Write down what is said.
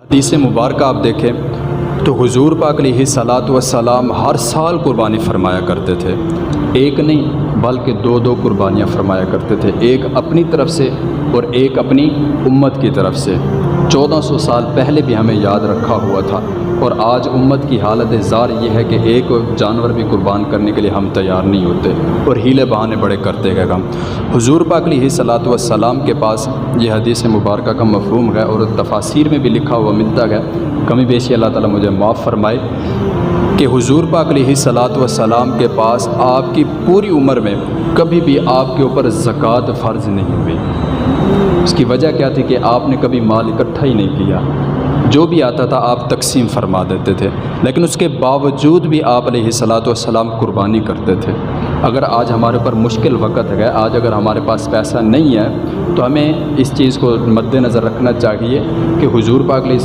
حدیث مبارکہ آپ دیکھیں تو حضور پاک علیہ الصلاۃ والسلام ہر سال قربانی فرمایا کرتے تھے، ایک نہیں بلکہ دو قربانیاں فرمایا کرتے تھے، ایک اپنی طرف سے اور ایک اپنی امت کی طرف سے۔ 1400 سال پہلے بھی ہمیں یاد رکھا ہوا تھا، اور آج امت کی حالت زار یہ ہے کہ ایک جانور بھی قربان کرنے کے لیے ہم تیار نہیں ہوتے اور ہیلے بہانے بڑے کرتے گئے ہم۔ حضور پاک علیہ الصلاۃ والسلام کے پاس یہ حدیث مبارکہ کا مفہوم ہے اور تفاسیر میں بھی لکھا ہوا ملتا ہے، کمی بیشی اللہ تعالیٰ مجھے معاف فرمائے، کہ حضور پاک علیہ الصلاۃ والسلام کے پاس آپ کی پوری عمر میں کبھی بھی آپ کے اوپر زکوٰۃ فرض نہیں ہوئی۔ اس کی وجہ کیا تھی کہ آپ نے کبھی مال اکٹھا ہی نہیں کیا، جو بھی آتا تھا آپ تقسیم فرما دیتے تھے، لیکن اس کے باوجود بھی آپ علیہ الصلاۃ والسلام قربانی کرتے تھے۔ اگر آج ہمارے اوپر مشکل وقت ہے، آج اگر ہمارے پاس پیسہ نہیں ہے، تو ہمیں اس چیز کو مد نظر رکھنا چاہیے کہ حضور پاک علیہ